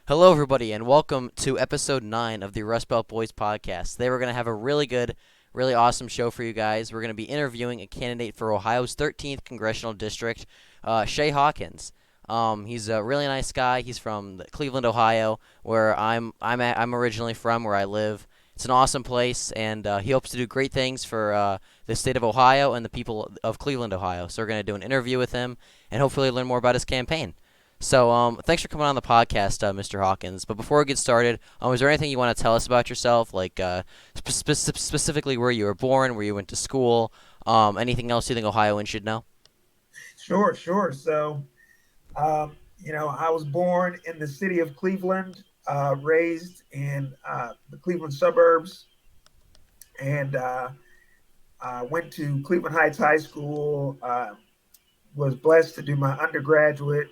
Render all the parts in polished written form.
Hello, everybody, and welcome to episode 9 of the Rust Belt Boys podcast. Today, we're going to have a really good, really awesome show for you guys. We're going to be interviewing a candidate for Ohio's 13th congressional district, Shay Hawkins. He's a really nice guy. He's from Cleveland, Ohio, where I'm originally from, where I live. It's an awesome place, and he hopes to do great things for the state of Ohio and the people of Cleveland, Ohio. So we're going to do an interview with him and hopefully learn more about his campaign. So, thanks for coming on the podcast, Mr. Hawkins. But before we get started, is there anything you want to tell us about yourself, like specifically where you were born, where you went to school, anything else you think Ohioans should know? Sure. I was born in the city of Cleveland, raised in the Cleveland suburbs, and went to Cleveland Heights High School. Was blessed to do my undergraduate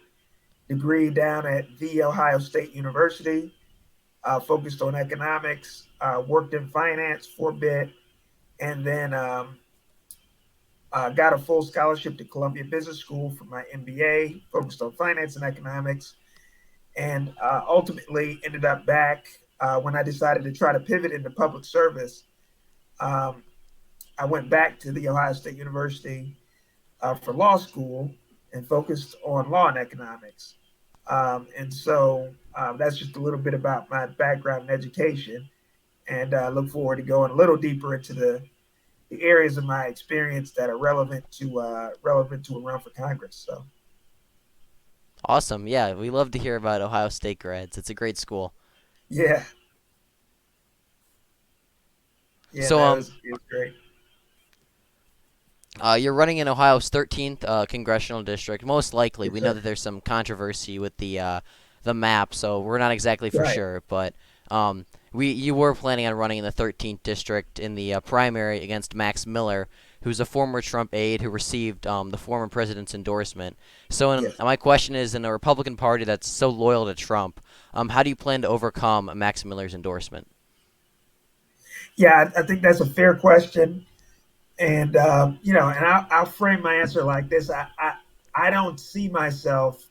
degree down at The Ohio State University, focused on economics, worked in finance for a bit, and then got a full scholarship to Columbia Business School for my MBA, focused on finance and economics, and ultimately ended up back when I decided to try to pivot into public service. Um, I went back to the Ohio State University for law school and focused on law and economics. And so that's just a little bit about my background in education, and look forward to going a little deeper into the areas of my experience that are relevant to a run for Congress. So Awesome. Yeah, we love to hear about Ohio State grads. It's a great school. yeah, yeah, So, no, it was great. you're running in Ohio's 13th congressional district. Most likely, Yes, we know sir. that there's some controversy with the map, so we're not exactly for Right. sure. But you were planning on running in the 13th district in the primary against Max Miller, who's a former Trump aide who received the former president's endorsement. So, Yes. my question is, in a Republican Party that's so loyal to Trump, how do you plan to overcome Max Miller's endorsement? Yeah, I think that's a fair question, and I'll frame my answer like this: I don't see myself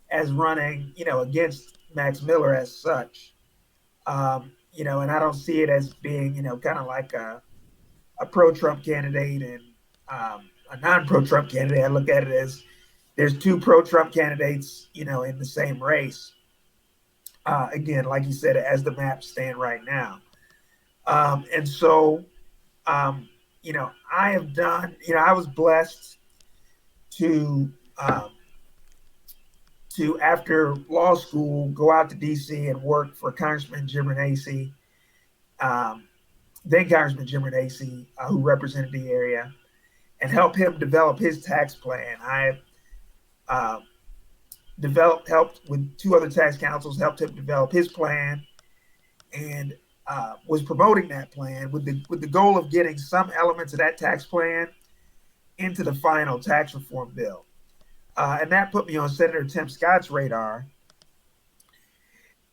as running, against Max Miller as such, and I don't see it as being, kind of like a pro-Trump candidate and a non-pro-Trump candidate. I look at it as there's two pro-Trump candidates, in the same race. Again, like you said, as the maps stand right now. And so, I have done, I was blessed to, after law school, go out to DC and work for Congressman Jim Renacci, um, then Congressman Jim Renacci, who represented the area, and help him develop his tax plan. I uh, helped with two other tax councils, helped him develop his plan, and was promoting that plan with the goal of getting some elements of that tax plan into the final tax reform bill. And that put me on Senator Tim Scott's radar,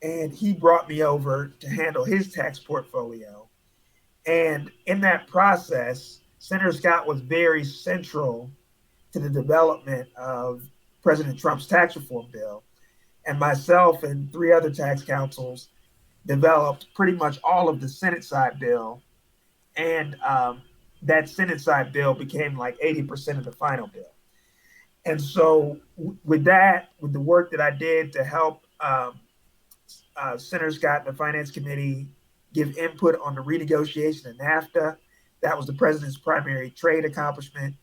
and he brought me over to handle his tax portfolio. And in that process, Senator Scott was very central to the development of President Trump's tax reform bill. And myself and three other tax councils developed pretty much all of the Senate side bill. And that Senate side bill became like 80% of the final bill. And so, with that, with the work that I did to help Senator Scott and the Finance Committee give input on the renegotiation of NAFTA, that was the president's primary trade accomplishment.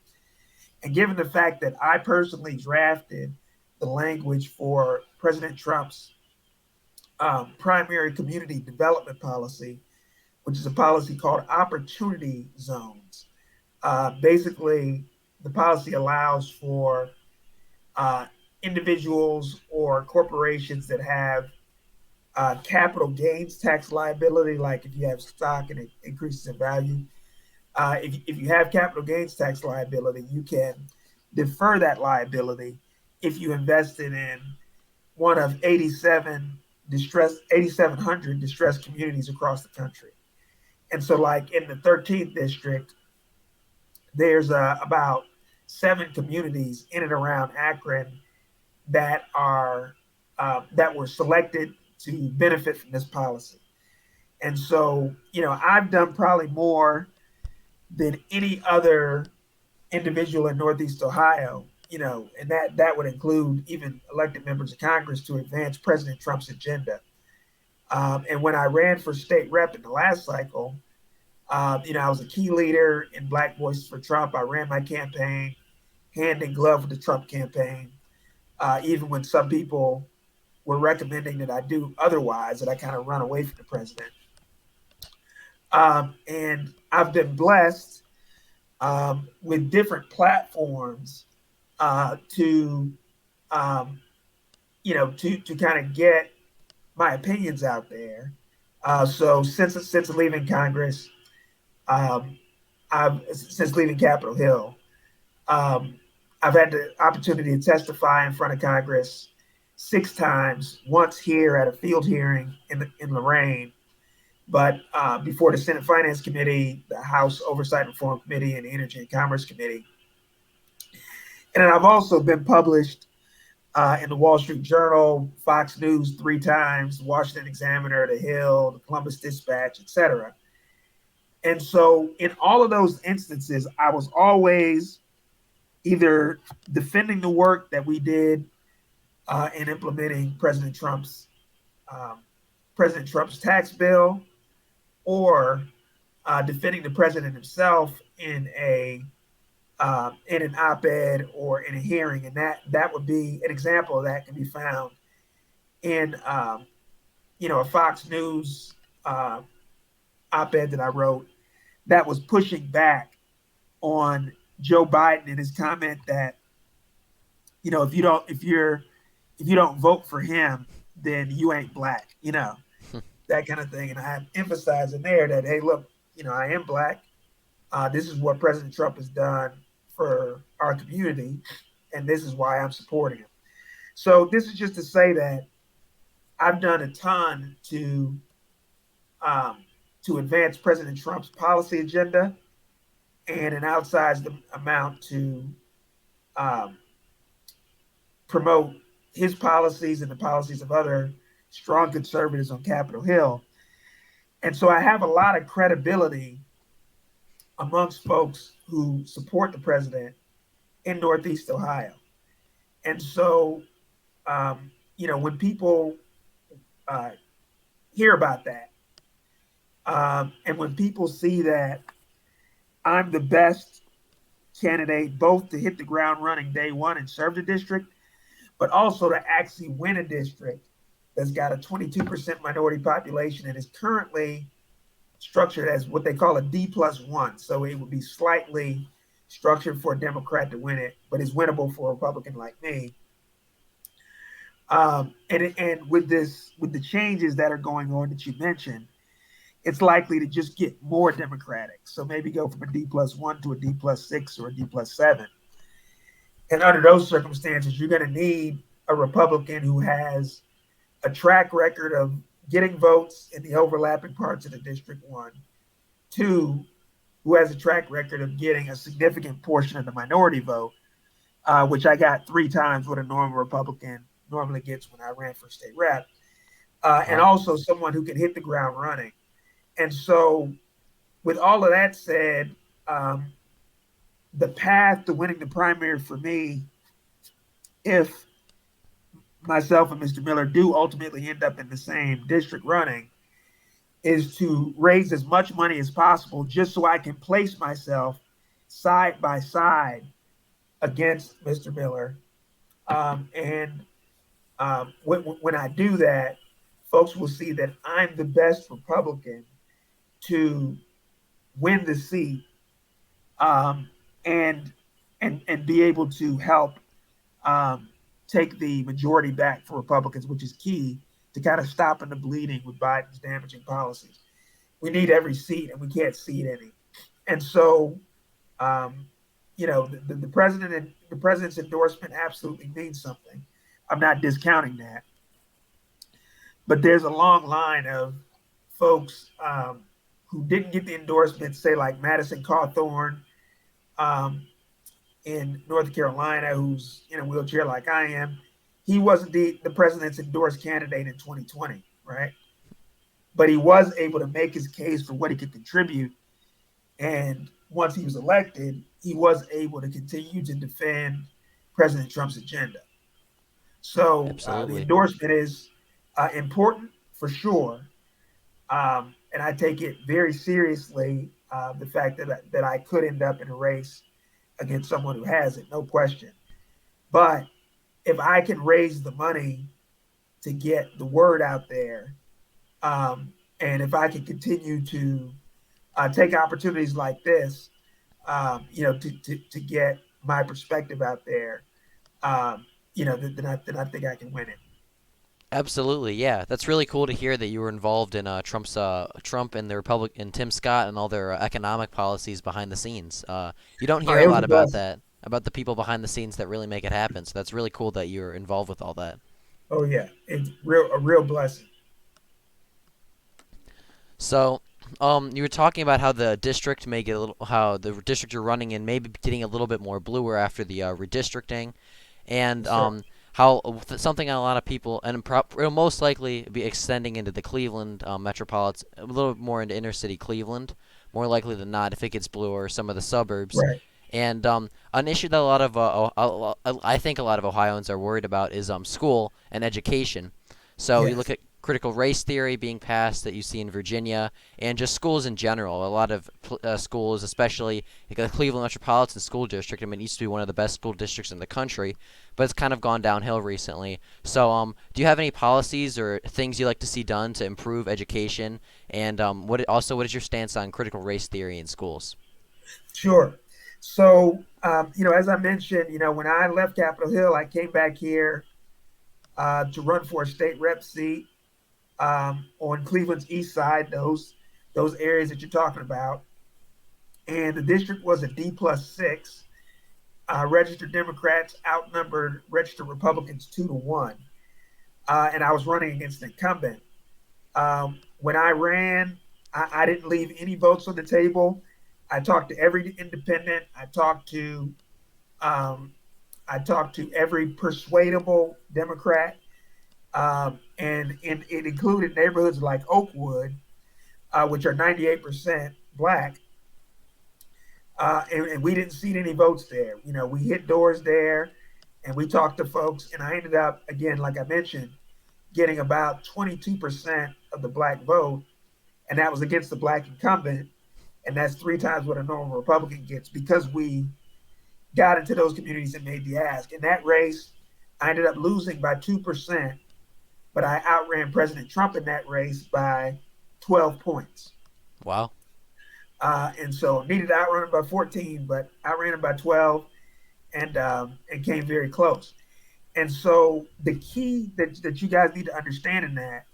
And given the fact that I personally drafted the language for President Trump's primary community development policy, which is a policy called opportunity zones. Basically, the policy allows for uh, individuals or corporations that have capital gains tax liability, like if you have stock and it increases in value. If you have capital gains tax liability, you can defer that liability if you invested in one of 8,700 distressed communities across the country. And so, like in the 13th district, there's about 7 communities in and around Akron that were selected to benefit from this policy. And so, I've done probably more than any other individual in Northeast Ohio, and that would include even elected members of Congress to advance President Trump's agenda. And when I ran for state rep in the last cycle, I was a key leader in Black Voices for Trump. I ran my campaign hand in glove with the Trump campaign, even when some people were recommending that I do otherwise, that I kind of run away from the president. And I've been blessed with different platforms to, to kind of get my opinions out there. So since leaving Congress, um, since leaving Capitol Hill, um, I've had the opportunity to testify in front of Congress 6 times. Once here at a field hearing in Lorraine, but before the Senate Finance Committee, the House Oversight and Reform Committee, and the Energy and Commerce Committee. And then I've also been published in the Wall Street Journal, Fox News 3 times, the Washington Examiner, the Hill, the Columbus Dispatch, etc. And so in all of those instances, I was always either defending the work that we did in implementing um, President Trump's tax bill, or defending the president himself in an op-ed or in a hearing, and that would be an example of that can be found in a Fox News uh, op-ed that I wrote that was pushing back on Joe Biden and his comment that if you don't vote for him, then you ain't black, that kind of thing. And I emphasized in there that, hey, look, I am black. This is what President Trump has done for our community, and this is why I'm supporting him. So this is just to say that I've done a ton um, to advance President Trump's policy agenda, and an outsized amount to um, promote his policies and the policies of other strong conservatives on Capitol Hill. And so I have a lot of credibility amongst folks who support the president in Northeast Ohio. And so, when people uh, hear about that, and when people see that I'm the best candidate both to hit the ground running day one and serve the district, but also to actually win a district that's got a 22% minority population and is currently structured as what they call a D+1. So it would be slightly structured for a Democrat to win it, but it's winnable for a Republican like me. And with the changes that are going on that you mentioned, it's likely to just get more Democratic. So maybe go from a D+1 to a D+6 or a D+7. And under those circumstances, you're going to need a Republican who has a track record of getting votes in the overlapping parts of the District 1. 2, who has a track record of getting a significant portion of the minority vote, which I got 3 times what a normal Republican normally gets when I ran for state rep. And also someone who can hit the ground running. And so, with all of that said, the path to winning the primary for me, if myself and Mr. Miller do ultimately end up in the same district running, is to raise as much money as possible just so I can place myself side by side against Mr. Miller. When I do that, folks will see that I'm the best Republican to win the seat, and be able to help take the majority back for Republicans, which is key to kind of stopping the bleeding with Biden's damaging policies. We need every seat, and we can't cede any. And so, the president and the president's endorsement absolutely means something. I'm not discounting that, but there's a long line of folks who didn't get the endorsement, say like Madison Cawthorn in North Carolina, who's in a wheelchair like I am. he wasn't the president's endorsed candidate in 2020, right? But he was able to make his case for what he could contribute. And once he was elected, he was able to continue to defend President Trump's agenda. So the Absolutely. endorsement is important for sure. And I take it very seriously, the fact that I could end up in a race against someone who has it, no question. But if I can raise the money to get the word out there, and if I can continue to take opportunities like this, to get my perspective out there, then I think I can win it. Absolutely, yeah. That's really cool to hear that you were involved in Trump and the Republic and Tim Scott and all their economic policies behind the scenes. You don't hear a It was lot a about blessing. that, about the people behind the scenes that really make it happen. So that's really cool that you're involved with all that. Oh yeah, it's a real blessing. So, you were talking about how the district may get a little, how the district you're running in may be getting a little bit more bluer after the redistricting, and Yes, sir. how something a lot of people and it'll most likely be extending into the Cleveland metropolitan, a little bit more into inner city Cleveland, more likely than not if it gets bluer, or some of the suburbs. Right. And an issue that a lot of I think a lot of Ohioans are worried about is school and education. So you look Yes. at critical race theory being passed that you see in Virginia, and just schools in general. A lot of schools, especially like the Cleveland Metropolitan School District. I mean, it used to be one of the best school districts in the country, but it's kind of gone downhill recently. So, do you have any policies or things you like to see done to improve education? And what is your stance on critical race theory in schools? Sure. So, as I mentioned, when I left Capitol Hill, I came back here to run for a state rep seat on Cleveland's east side, those areas that you're talking about. And the district was a D+6. Registered Democrats outnumbered registered Republicans 2-1, and I was running against an incumbent. When I ran, I didn't leave any votes on the table. I talked to every independent. Um, I talked to every persuadable Democrat, and it included neighborhoods like Oakwood, which are 98% black, and we didn't see any votes there. We hit doors there, and we talked to folks, and I ended up again, like I mentioned, getting about 22% of the black vote, and that was against the black incumbent, and that's three times what a normal Republican gets because we got into those communities and made the ask. In that race, I ended up losing by 2%, but I outran President Trump in that race by 12 points. Wow. And so needed to outrun him by 14, but outran him by 12 and came very close. And so the key that you guys need to understand in that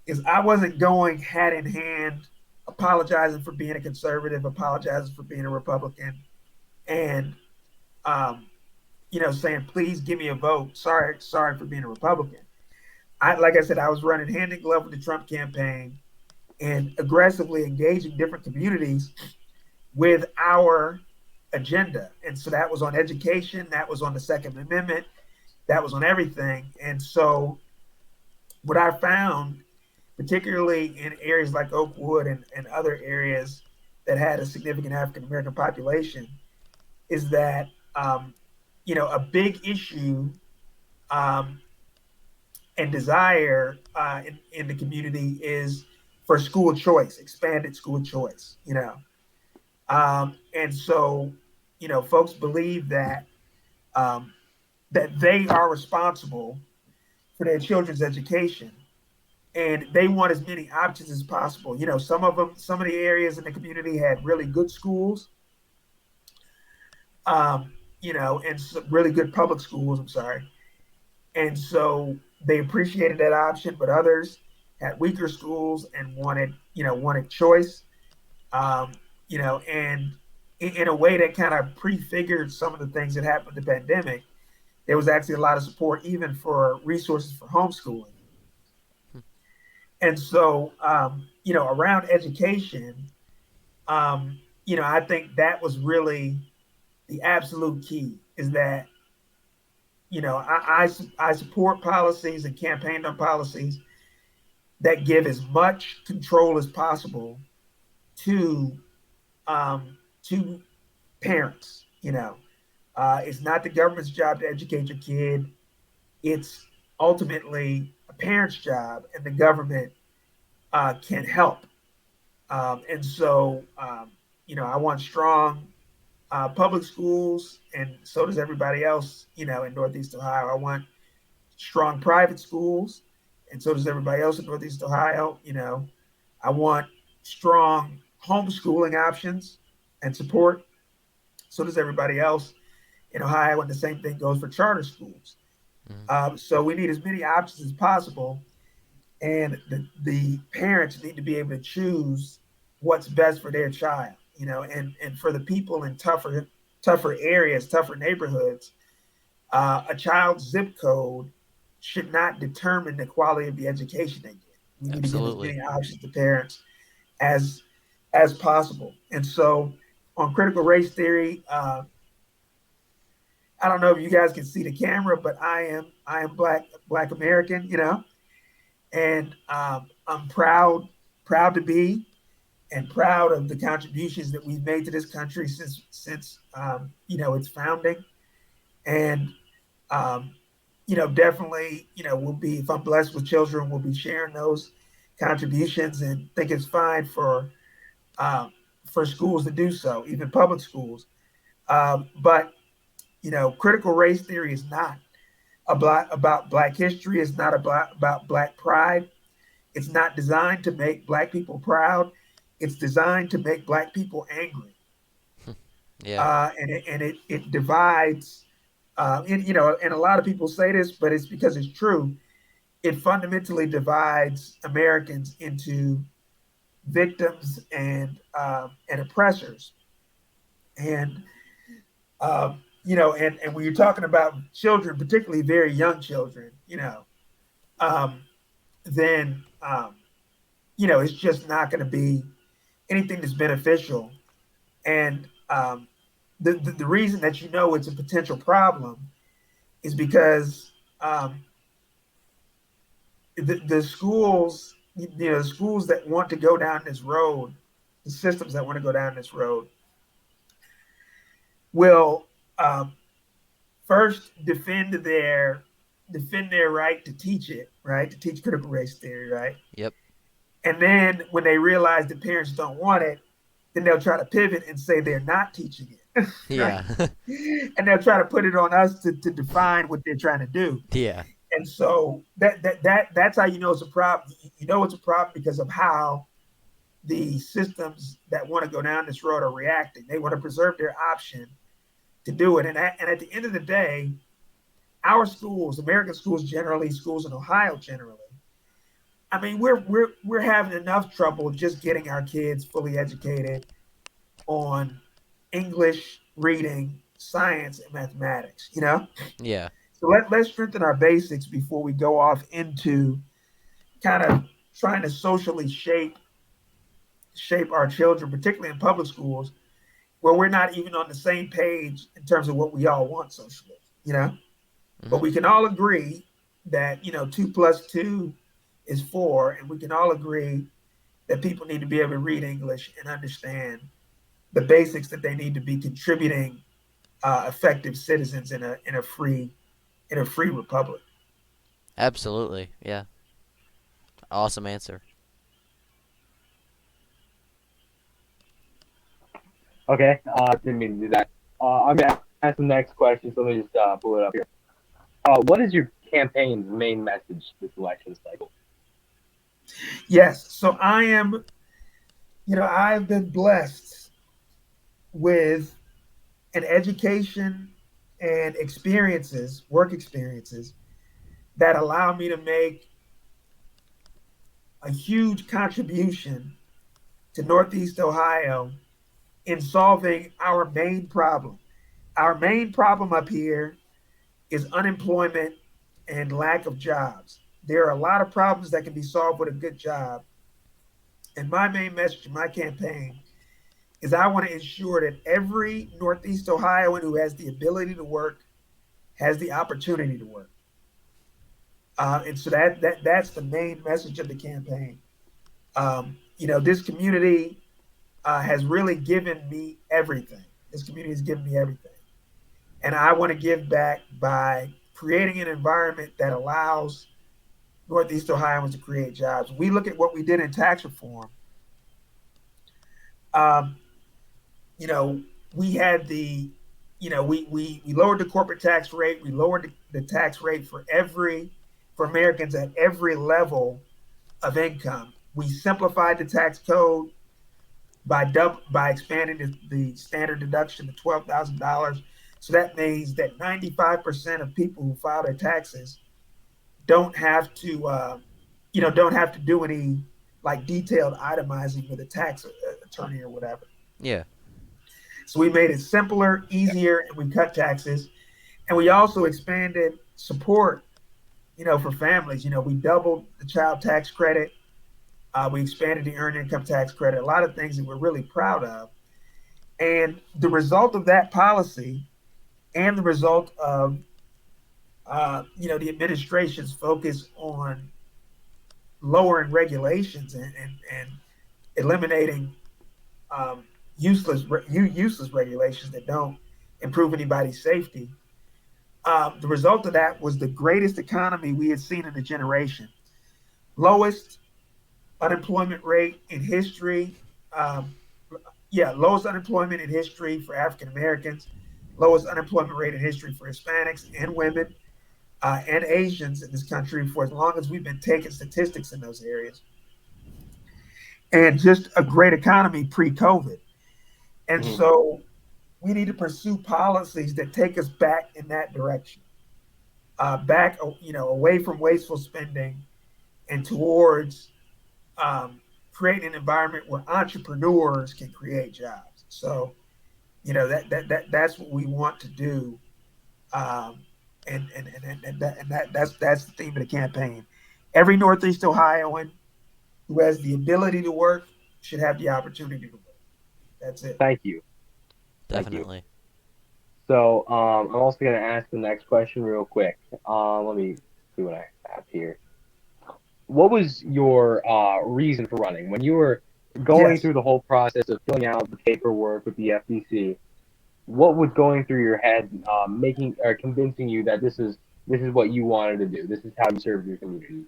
is I wasn't going hat in hand, apologizing for being a conservative, apologizing for being a Republican, and um, saying, please give me a vote. Sorry for being a Republican. Like I said, I was running hand in glove with the Trump campaign and aggressively engaging different communities with our agenda. And so that was on education, that was on the Second Amendment, that was on everything. And so what I found, particularly in areas like Oakwood and other areas that had a significant African American population, is that a big issue um, and desire in the community is for school choice, expanded school choice. And so folks believe um, that they are responsible for their children's education, and they want as many options as possible. Some of the areas in the community had really good schools, and some really good public schools. I'm sorry, and so they appreciated that option, but others had weaker schools and wanted choice, and in a way that kind of prefigured some of the things that happened with the pandemic. There was actually a lot of support even for resources for homeschooling. And so, around education, I think that was really the absolute key, is that, I support policies and campaigned on policies that give as much control as possible to to parents. It's not the government's job to educate your kid. It's ultimately a parent's job, and the government can help. I want strong public schools, and so does everybody else. In Northeast Ohio, I want strong private schools, and so does everybody else in Northeast Ohio. I want strong homeschooling options and support. So does everybody else in Ohio, and the same thing goes for charter schools. Mhm. So we need as many options as possible, and the parents need to be able to choose what's best for their child. And for the people in tougher areas, tougher neighborhoods, a child's zip code should not determine the quality of the education they get. We need to give as Absolutely. many options to parents as as possible. And so, on critical race theory, I don't know if you guys can see the camera, but I am Black American, and I'm proud to be, and proud of the contributions that we've made to this country since its founding. And um, definitely, we'll be, if I'm blessed with children, we'll be sharing those contributions, and think it's fine um, for schools to do so, even public schools. But critical race theory is not about Black history. It's not about Black pride. It's not designed to make Black people proud. It's designed to make Black people angry, Yeah. and it divides. And a lot of people say this, but it's because it's true. It fundamentally divides Americans into victims and oppressors. And and when you're talking about children, particularly very young children, um, then it's just not going to be anything that's beneficial. And the reason that it's a potential problem is because the schools, the schools that want to go down this road, the systems that want to go down this road, will first defend their right to teach it, right, to teach critical race theory, right, Yep. and then when they realize that parents don't want it, then they'll try to pivot and say they're not teaching it, right, Yeah. and they'll try to put it on us to define what they're trying to do. Yeah. And so that's how it's a problem. It's a problem because of how the systems that want to go down this road are reacting. They want to preserve their option to do it. And at the end of the day, our schools, American schools generally, schools in Ohio generally, I mean, we're having enough trouble just getting our kids fully educated on English, reading, science, and mathematics. Yeah. So let's strengthen our basics before we go off into kind of trying to socially shape our children, particularly in public schools, where we're not even on the same page in terms of what we all want socially. But Mhm. we can all agree that 2 plus 2 is 4, and we can all agree that people need to be able to read English and understand the basics that they need to be contributing effective citizens in a free republic. Absolutely. Yeah. Awesome answer. Okay, didn't mean to do that. I'm gonna ask the next question, so let me just pull it up here. What is your campaign's main message this election cycle? Yes, so I've been blessed with an education and work experiences that allow me to make a huge contribution to Northeast Ohio in solving our main problem. Our main problem up here is unemployment and lack of jobs. There are a lot of problems that can be solved with a good job. And my main message in my campaign is I want to ensure that every Northeast Ohioan who has the ability to work has the opportunity to work. And so that's the main message of the campaign. This community has really given me everything. This community has given me everything. And I want to give back by creating an environment that allows Northeast Ohioans to create jobs. We look at what we did in tax reform. Um, you know, we had we lowered the corporate tax rate. We lowered the tax rate for Americans at every level of income. We simplified the tax code by expanding the standard deduction to $12,000. So that means that 95% of people who file their taxes don't have to, don't have to do any like detailed itemizing with a tax attorney or whatever. Yeah. So we made it simpler, easier, and we cut taxes. And we also expanded support, for families. We doubled the child tax credit. We expanded the earned income tax credit. A lot of things that we're really proud of. And the result of that policy and the result of, the administration's focus on lowering regulations and eliminating useless regulations that don't improve anybody's safety. The result of that was the greatest economy we had seen in a generation. Lowest unemployment rate in history. Um, Lowest unemployment in history for African Americans, lowest unemployment rate in history for Hispanics and women and Asians in this country for as long as we've been taking statistics in those areas. And just a great economy pre-COVID. And Mhm. so we need to pursue policies that take us back in that direction, back, away from wasteful spending and towards creating an environment where entrepreneurs can create jobs. So, that's what we want to do. Um, that's the theme of the campaign. Every Northeast Ohioan who has the ability to work should have the opportunity to work. That's it. Thank you. Thank you. Definitely. So I'm also going to ask the next question real quick. Let me see what I have here. What was your reason for running when you were going Yes. through the whole process of filling out the paperwork with the FTC? What was going through your head, making or convincing you that this is what you wanted to do? This is how you serve your community.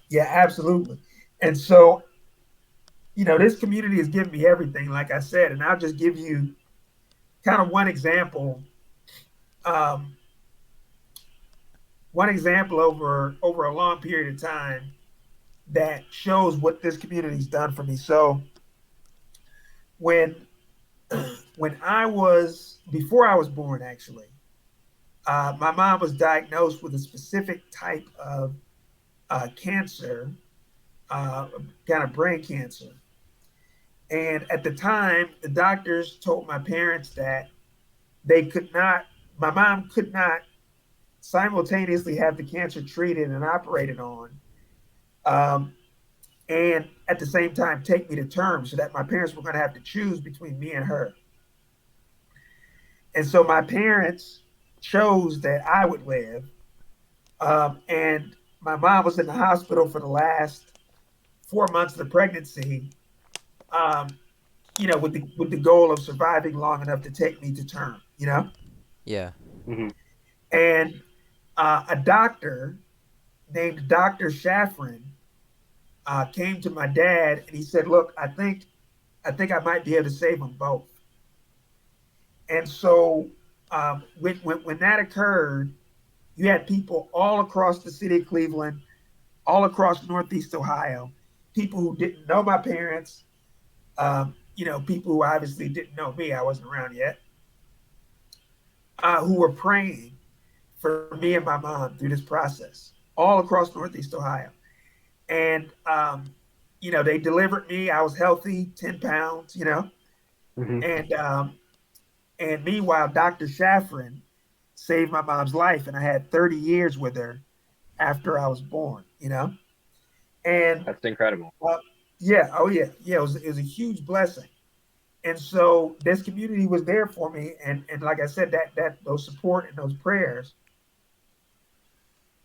Yeah, absolutely. And so, this community has given me everything, like I said, and I'll just give you kind of um, one example over a long period of time that shows what this community's done for me. So when when I was before I was born, actually, my mom was diagnosed with a specific type of cancer, kind of brain cancer. And at the time, the doctors told my parents that they could not, my mom could not simultaneously have the cancer treated and operated on, um, and at the same time take me to term, so that my parents were going to have to choose between me and her. And so my parents chose that I would live. And my mom was in the hospital for the last 4 months of the pregnancy, um, with the goal of surviving long enough to take me to term. Yeah. Mm-hmm. And a doctor named Dr. Shafrin came to my dad and he said, "Look, I think I might be able to save them both." And so when that occurred, you had people all across the city of Cleveland, all across Northeast Ohio, people who didn't know my parents, people who obviously didn't know me, I wasn't around yet, who were praying for me and my mom through this process, all across Northeast Ohio. And, they delivered me. I was healthy, 10 pounds, Mm-hmm. and, and meanwhile, Dr. Shafrin saved my mom's life. And I had 30 years with her after I was born. And That's incredible. uh, yeah, oh yeah, it was a huge blessing. And so this community was there for me, and like I said, that those support and those prayers.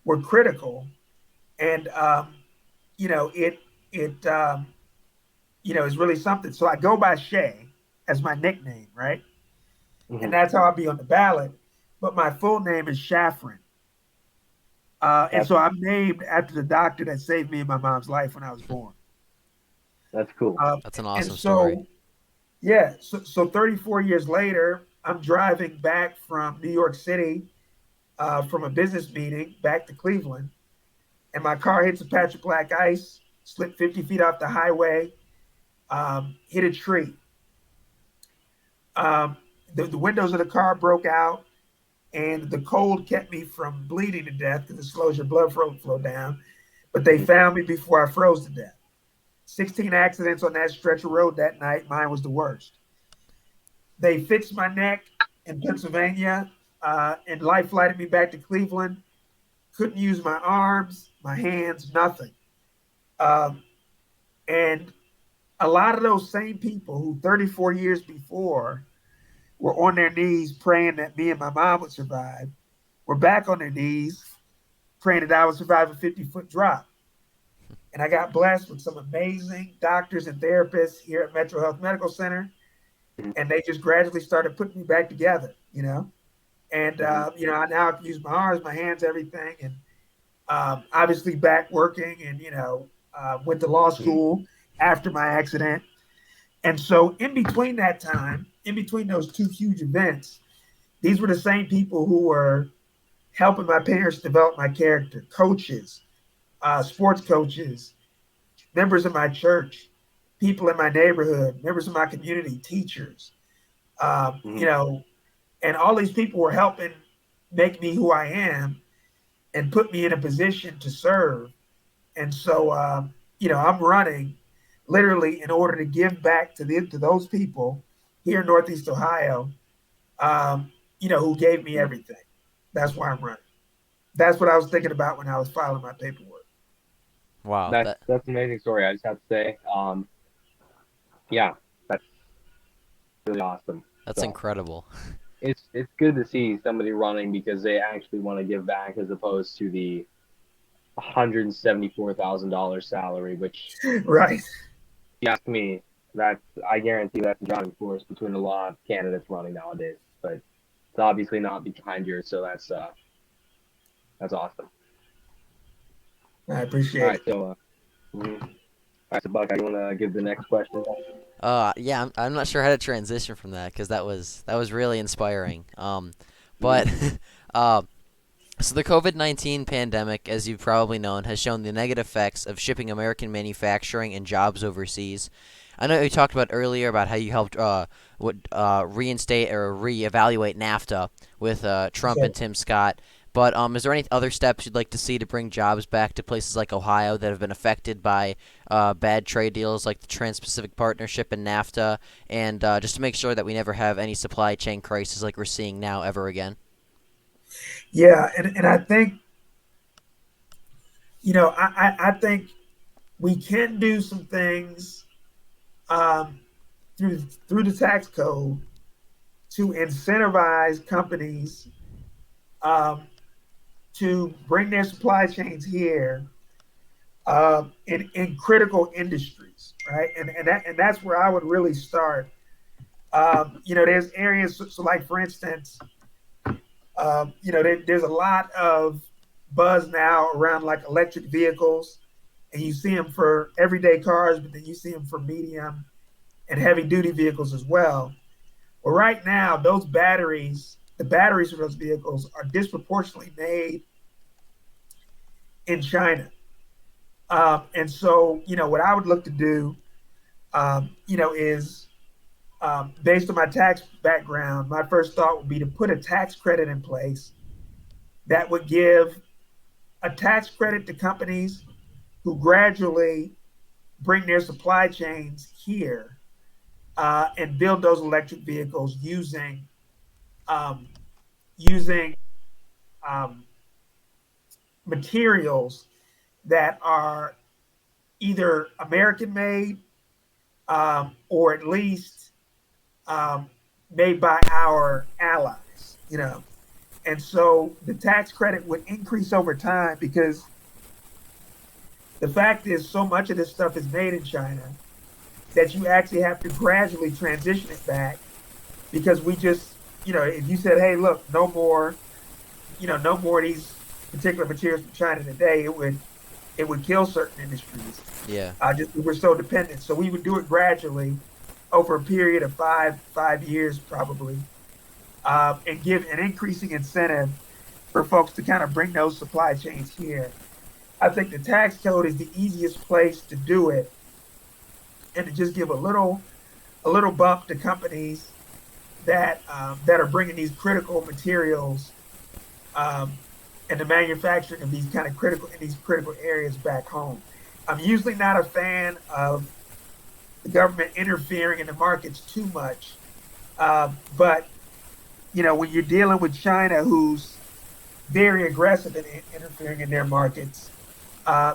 were critical, and you know it is really something. So I go by Shay as my nickname, right? And Hmm. that's how I'll be on the ballot. But my full name is Shafrin. And That's so I'm named after the doctor that saved me in my mom's life when I was born. that's cool. Um, That's an and awesome story. so, yeah, so 34 years later, I'm driving back from New York City from a business meeting back to Cleveland, and my car hits a patch of black ice, slipped 50 feet off the highway, hit a tree. Um, the windows of the car broke out, and the cold kept me from bleeding to death because it slows your blood flow down. But they Hmm. found me before I froze to death. 16 accidents on that stretch of road that night. Mine was the worst. They fixed my neck in Pennsylvania and life flighted me back to Cleveland. Couldn't use my arms, my hands, nothing. Um, and a lot of those same people who 34 years before were on their knees praying that me and my mom would survive were back on their knees praying that I would survive a 50-foot drop. And I got blessed with some amazing doctors and therapists here at Metro Health Medical Center. And they just gradually started putting me back together, you know. And, Hmm. I now can use my arms, my hands, everything. And obviously back working and, went to law Hmm. school after my accident. And so in between that time, in between those two huge events, these were the same people who were helping my parents develop my character, coaches, sports coaches, members of my church, people in my neighborhood, members of my community, teachers, Hmm. and all these people were helping make me who I am and put me in a position to serve. And so, I'm running literally in order to give back to those people here in Northeast Ohio, who gave me everything. That's why I'm running. That's what I was thinking about when I was filing my paperwork. Wow, That's an amazing story. I just have to say, yeah, that's really awesome. that's So incredible. it's good to see somebody running because they actually want to give back as opposed to the $174,000 salary, which Right. if you ask me, that's I guarantee that's the driving force between a lot of candidates running nowadays. But it's obviously not behind yours, so that's awesome. I All appreciate right, it. so mhm. All right, so Buck, you want to give the next question? Yeah, I'm not sure how to transition from that because that was really inspiring. Hmm. But uh, so the COVID-19 pandemic, as you've probably known, has shown the negative effects of shipping American manufacturing and jobs overseas. I know you talked about earlier about how you helped reinstate or reevaluate NAFTA with Trump and So, Tim Scott. But is there any other steps you'd like to see to bring jobs back to places like Ohio that have been affected by bad trade deals like the Trans-Pacific Partnership and NAFTA, and just to make sure that we never have any supply chain crisis like we're seeing now ever again? yeah, and I think, I think we can do some things um, through the tax code to incentivize companies um, to bring their supply chains here in critical industries, right? And that's where I would really start. There's areas so like for instance, there's a lot of buzz now around like electric vehicles, and you see them for everyday cars, but then you see them for medium and heavy duty vehicles as well. Well, right now, the batteries for those vehicles are disproportionately made in China. And so, what I would look to do, is based on my tax background, my first thought would be to put a tax credit in place that would give a tax credit to companies who gradually bring their supply chains here and build those electric vehicles um, using um, materials that are either American made or at least um, made by our allies. And so the tax credit would increase over time because the fact is so much of this stuff is made in China that you actually have to gradually transition it back because we just, if you said, hey, look, no more, no more of these particular materials from China today, it would kill certain industries. Yeah. Just we're so dependent. So we would do it gradually over a period of five years probably, and give an increasing incentive for folks to kind of bring those supply chains here. I think the tax code is the easiest place to do it, and to just give a little bump to companies that are bringing these critical materials, and the manufacturing of these kind of critical areas back home. I'm usually not a fan of the government interfering in the markets too much, but when you're dealing with China, who's very aggressive in interfering in their markets,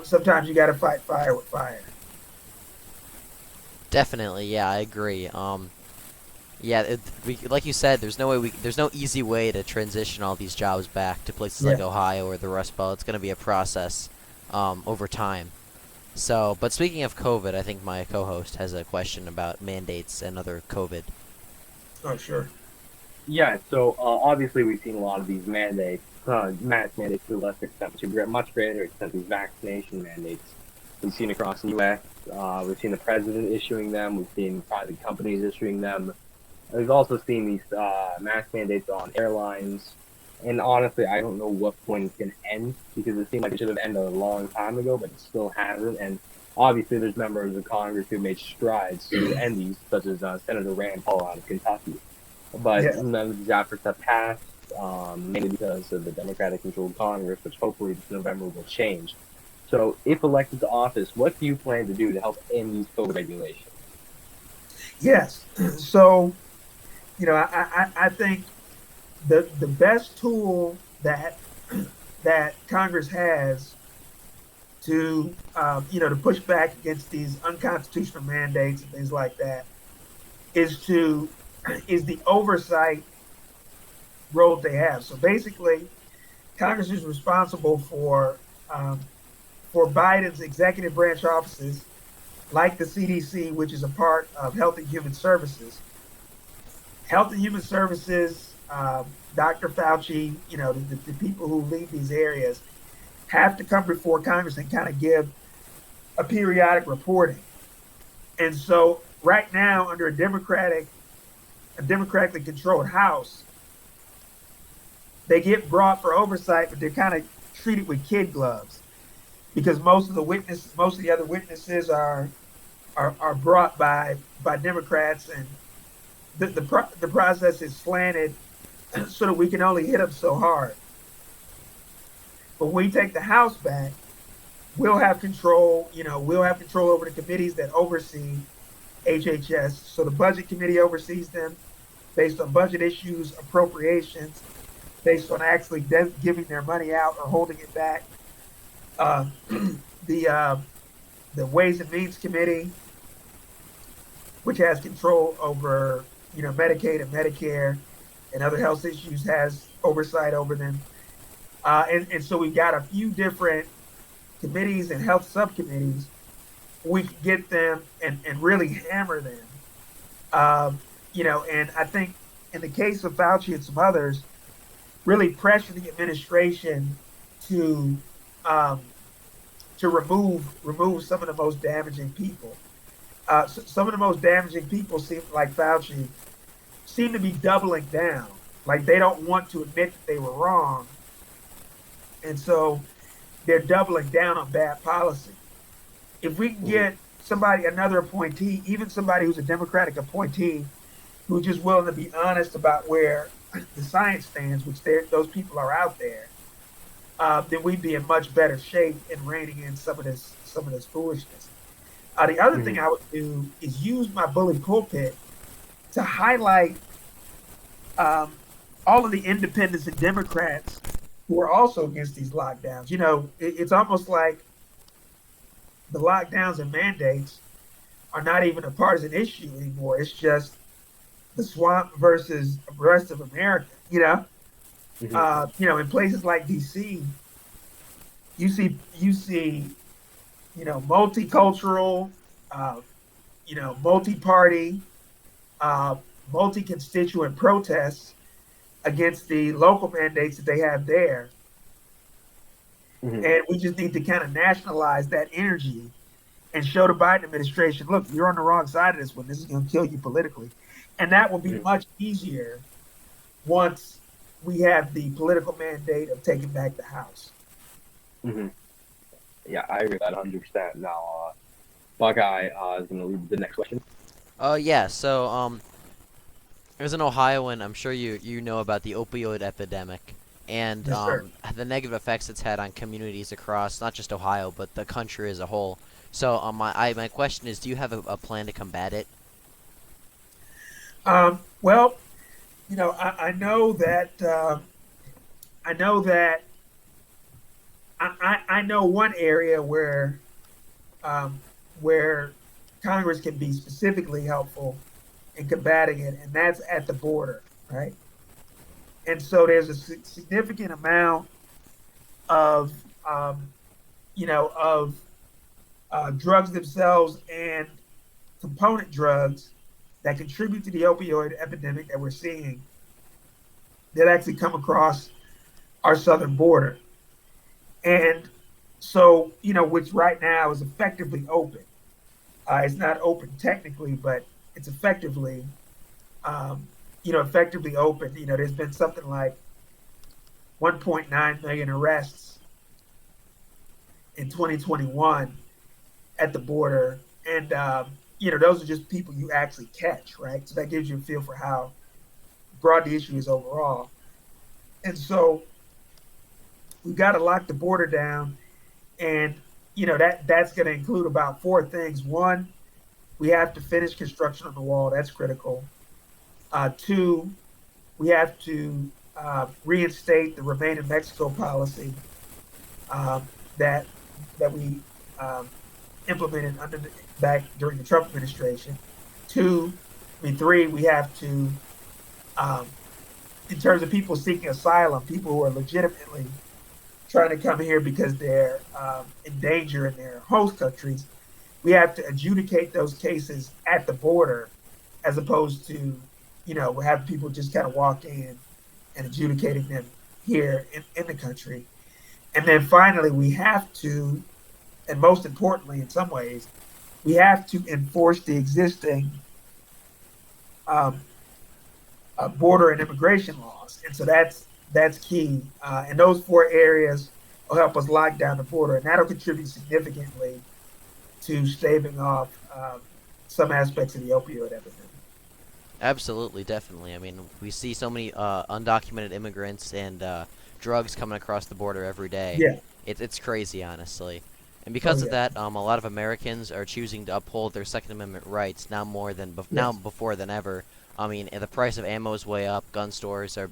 sometimes you got to fight fire with fire. Definitely, yeah, I agree. Yeah, like you said, there's no easy way to transition all these jobs back to places like Yeah. Ohio or the Rust Belt. It's going to be a process, over time. So, but speaking of COVID, I think my co-host has a question about mandates and other COVID. Oh, sure. Yeah, so obviously we've seen a lot of these mandates, mask mandates to a lesser extent, to a much greater extent these vaccination mandates. We've seen across the U.S. We've seen the president issuing them. We've seen private companies issuing them. We've also seen these mask mandates on airlines. And honestly, I don't know what point it's going to end because it seemed like it should have ended a long time ago, but it still hasn't. And obviously, there's members of Congress who made strides to end these, such as Senator Rand Paul out of Kentucky. But Yeah. none of these efforts have passed, mainly because of the Democratic-controlled Congress, which hopefully this November will change. So, if elected to office, what do you plan to do to help end these COVID regulations? Yes. So, I think the best tool that Congress has to to push back against these unconstitutional mandates and things like that is the oversight role they have. So basically, Congress is responsible for Biden's executive branch offices, like the CDC, which is a part of Health and Human Services. Health and Human Services, Dr. Fauci, the people who lead these areas have to come before Congress and kind of give a periodic reporting. And so right now, under a democratically controlled House, they get brought for oversight, but they're kind of treated with kid gloves because most of the other witnesses are brought by Democrats, and the process is slanted so that we can only hit them so hard. But when we take the House back, we'll have control. We'll have control over the committees that oversee HHS. So the Budget Committee oversees them based on budget issues, appropriations, based on actually giving their money out or holding it back. The Ways and Means Committee, which has control over Medicaid and Medicare and other health issues, has oversight over them. And so we've got a few different committees and health subcommittees. We can get them and really hammer them. And I think in the case of Fauci and some others, really pressure the administration to remove some of the most damaging people. Some of the most damaging people seem like Fauci seem to be doubling down. Like they don't want to admit that they were wrong. And so they're doubling down on bad policy. If we can get another appointee, even somebody who's a Democratic appointee, who's just willing to be honest about where the science stands, which those people are out there, then we'd be in much better shape in reining in some of this foolishness. The other thing I would do is use my bully pulpit to highlight all of the independents and Democrats who are also against these lockdowns. It's almost like the lockdowns and mandates are not even a partisan issue anymore. It's just the swamp versus the rest of America, Hmm. In places like DC, you see multicultural, uh, multi-party, uh, multi-constituent protests against the local mandates that they have there. Hmm. And we just need to kind of nationalize that energy and show the Biden administration, look, you're on the wrong side of this one. This is going to kill you politically. And that will be Hmm. much easier once we have the political mandate of taking back the House. Hmm. Yeah, I agree with that 100%. Now, Buckeye is going to lead the next question. Yeah. So as an Ohioan, I'm sure you know about the opioid epidemic and Yes, sir. the negative effects it's had on communities across not just Ohio but the country as a whole. So my question is, do you have a plan to combat it? Well, I know that I know that I know one area um, where Congress can be specifically helpful in combating it, and that's at the border, right? And so there's a significant amount of of drugs themselves and component drugs that contribute to the opioid epidemic that we're seeing that actually come across our southern border. And so, which right now is effectively open. It's not open technically, but it's um, effectively open. There's been something like 1.9 million arrests in 2021 at the border, and those are just people you actually catch, right? So that gives you a feel for how broad the issue is overall. And so we've got to lock the border down, and that's going to include about four things. One, we have to finish construction on the wall. That's critical. Two, we have to reinstate the Remain in Mexico policy that we implemented back during the Trump administration. Three, we have to, um, in terms of people seeking asylum, people who are legitimately trying to come here because they're in danger in their host countries, we have to adjudicate those cases at the border as opposed to, have people just kind of walk in and adjudicating them here in the country. And then finally, we have to, and most importantly, in some ways, we have to enforce the existing um, border and immigration laws. And so that's key. And those four areas will help us lock down the border, and that'll contribute significantly to staving off some aspects of the opioid epidemic. Absolutely, definitely. I mean, we see so many undocumented immigrants and drugs coming across the border every day. Yeah. It's crazy, honestly. And Oh, because of yeah. that, a lot of Americans are choosing to uphold their Second Amendment rights now more than now Yes. before than ever. I mean, and the price of ammo is way up. Gun stores are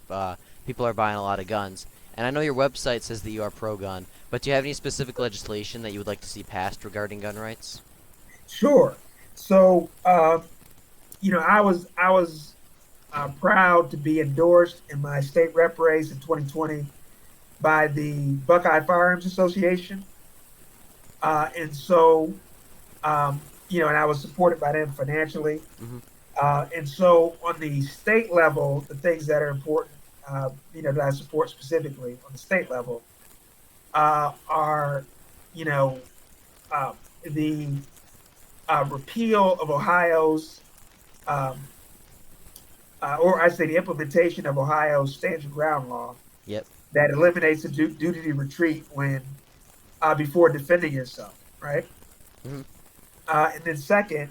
people are buying a lot of guns. And I know your website says that you are pro-gun, but do you have any specific legislation that you would like to see passed regarding gun rights? Sure. So, I was proud to be endorsed in my state rep race in 2020 by the Buckeye Firearms Association. And so, and I was supported by them financially. Hmm. And so on the state level, the things that are important, that I support specifically on the state level are, you know, uh, the repeal of Ohio's, um, or I say the implementation of Ohio's stand your ground law Yep. that eliminates the duty to retreat when before defending yourself, right? Hmm. And then second,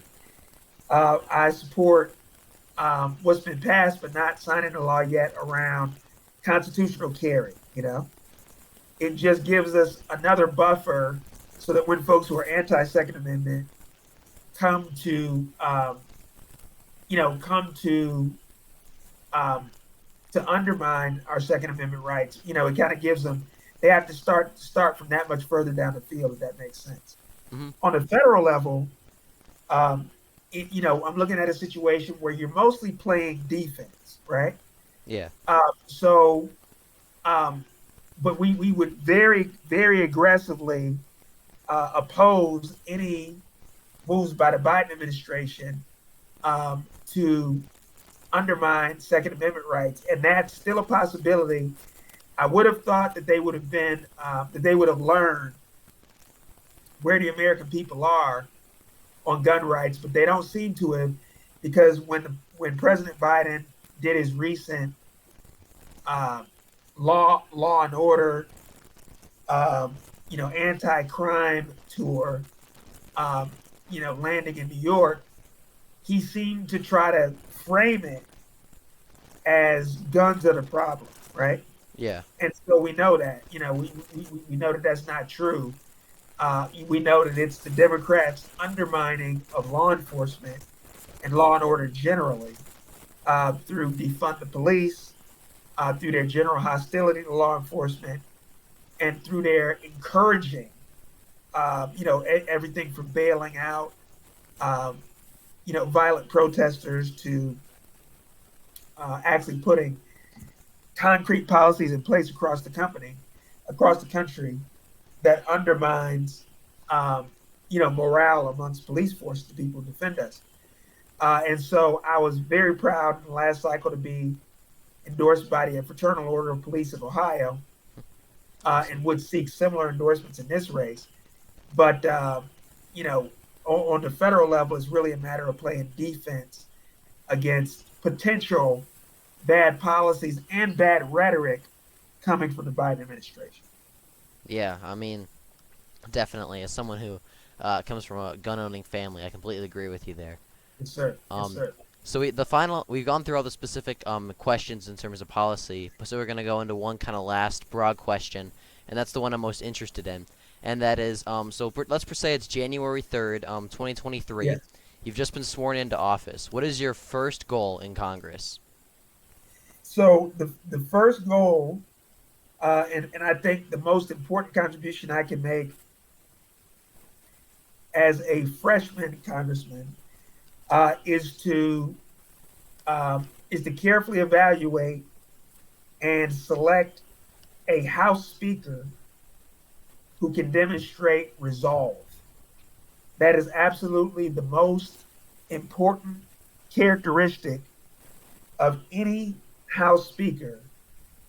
I support what's been passed but not signed into law yet around constitutional carry. It just gives us another buffer so that when folks who are anti-Second Amendment come to, come um, to undermine our Second Amendment rights, it kind of gives them. They have to start from that much further down the field, if that makes sense. Hmm. On the federal level, um, I'm looking at a situation where you're mostly playing defense, right? Yeah. So But we would very aggressively oppose any moves by the Biden administration to undermine Second Amendment rights, and that's still a possibility. I would have thought that they would have been that they would have learned where the American people are on gun rights, but they don't seem to have, because when President Biden did his recent uh, law and order, anti-crime tour, landing in New York, he seemed to try to frame it as guns are the problem, right? Yeah. And so we know that, we know that that's not true. We know that it's the Democrats' undermining of law enforcement and law and order generally through defund the police, through their general hostility to law enforcement, and through their encouraging, everything from bailing out, violent protesters to actually putting concrete policies in place across the country that undermines, morale amongst police forces, the people who defend us. And so I was very proud in the last cycle to be endorsed by the Fraternal Order of Police of Ohio, and would seek similar endorsements in this race. But, on the federal level, it's really a matter of playing defense against potential bad policies and bad rhetoric coming from the Biden administration. Yeah, I mean, definitely. As someone who comes from a gun-owning family, I completely agree with you there. Yes, sir. Yes, Um, sir. so we've gone through all the specific questions in terms of policy, so we're gonna go into one kind of last broad question, and that's the one I'm most interested in, and that is let's say it's January 3rd, 2023. Yes. You've just been sworn into office. What is your first goal in Congress? So the first goal, and I think the most important contribution I can make as a freshman congressman, is to carefully evaluate and select a House Speaker who can demonstrate resolve. That is absolutely the most important characteristic of any House Speaker.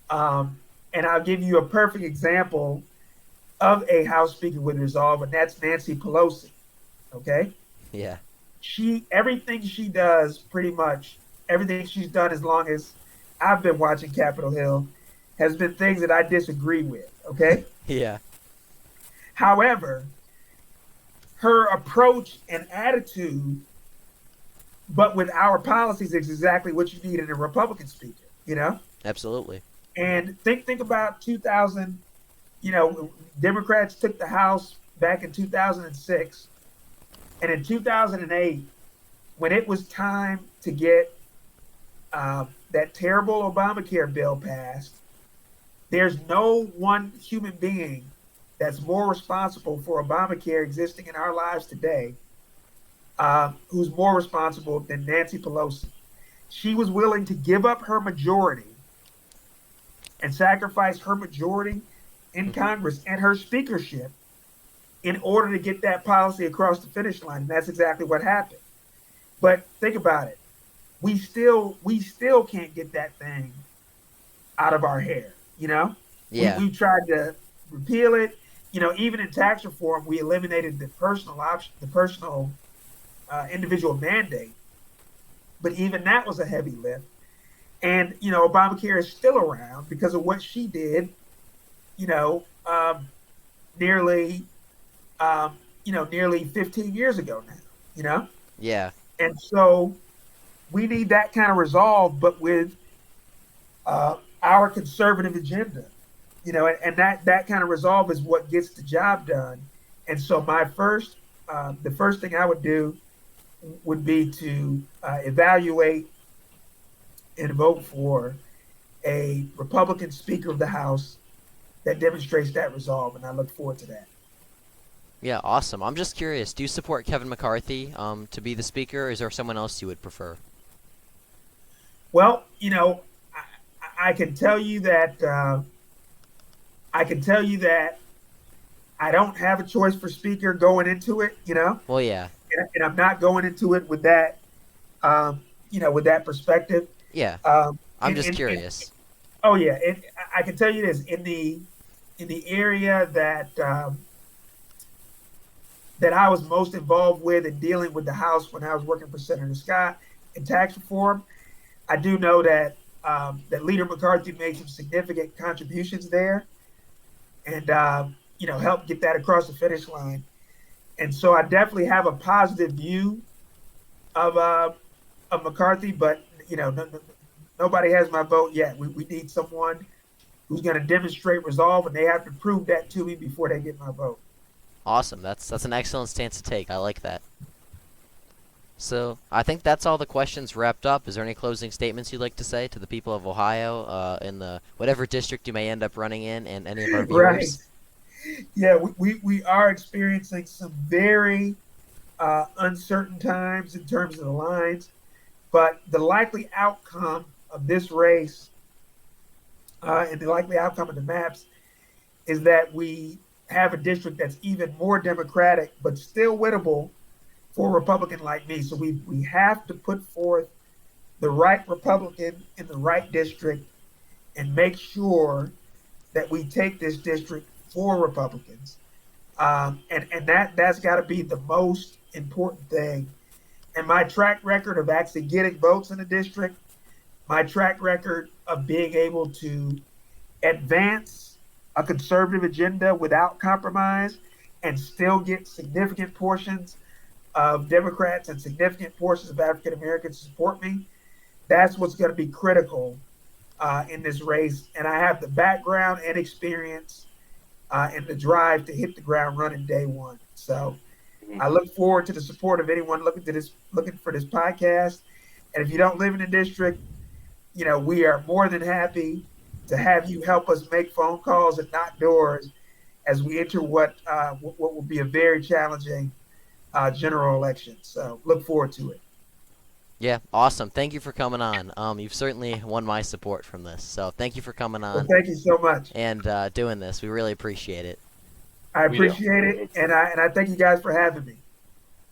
And I'll give you a perfect example of a House Speaker with resolve, and that's Nancy Pelosi. Okay? Yeah. Everything she does, pretty much everything she's done as long as I've been watching Capitol Hill, has been things that I disagree with. Okay? Yeah. However, her approach and attitude, but with our policies, is exactly what you need in a Republican speaker, Absolutely. And think about 2000, Democrats took the House back in 2006. And in 2008, when it was time to get that terrible Obamacare bill passed, there's no one human being that's more responsible for Obamacare existing in our lives today, who's more responsible than Nancy Pelosi. She was willing to give up her majority and sacrifice her majority in Congress and her speakership in order to get that policy across the finish line. And that's exactly what happened. But think about it. We still can't get that thing out of our hair, Yeah. We tried to repeal it. Even in tax reform, we eliminated the personal option, the personal individual mandate. But even that was a heavy lift. And, Obamacare is still around because of what she did, nearly 15 years ago now, Yeah. And so we need that kind of resolve, but with our conservative agenda, and that kind of resolve is what gets the job done. And so the first thing I would do would be to evaluate and vote for a Republican Speaker of the House that demonstrates that resolve, and I look forward to that. Yeah, awesome. I'm just curious, do you support Kevin McCarthy to be the speaker, or is there someone else you would prefer? Well, I can tell you that I can tell you that I don't have a choice for speaker going into it, Well, yeah. and I'm not going into it with that, with that perspective. Yeah. Um, I'm just in curious. Oh yeah, I can tell you this in the area that I was most involved with in dealing with the House when I was working for Senator Scott in tax reform. I do know that Leader McCarthy made some significant contributions there, and helped get that across the finish line. And so I definitely have a positive view of uh, of McCarthy, but nobody has my vote yet. We need someone who's going to demonstrate resolve, and they have to prove that to me before they get my vote. Awesome. That's an excellent stance to take. I like that. So I think that's all the questions wrapped up. Is there any closing statements you'd like to say to the people of Ohio, in the whatever district you may end up running in, and any of our Right. viewers? Yeah, we are experiencing some very uncertain times in terms of the lines, but the likely outcome of this race and the likely outcome of the maps is that we have a district that's even more Democratic, but still winnable for a Republican like me. So we have to put forth the right Republican in the right district and make sure that we take this district for Republicans. And that's got to be the most important thing. And my track record of actually getting votes in the district, my track record of being able to advance a conservative agenda without compromise and still get significant portions of Democrats and significant portions of African Americans to support me. That's what's going to be critical in this race. And I have the background and experience and the drive to hit the ground running day one. So I look forward to the support of anyone looking for this podcast. And if you don't live in the district, we are more than happy to have you help us make phone calls and knock doors as we enter what will be a very challenging general election. So look forward to it. Yeah, awesome. Thank you for coming on. You've certainly won my support from this. So thank you for coming Well, on thank you so much. and doing this. We really appreciate it. I We do. appreciate it, and I thank you guys for having me.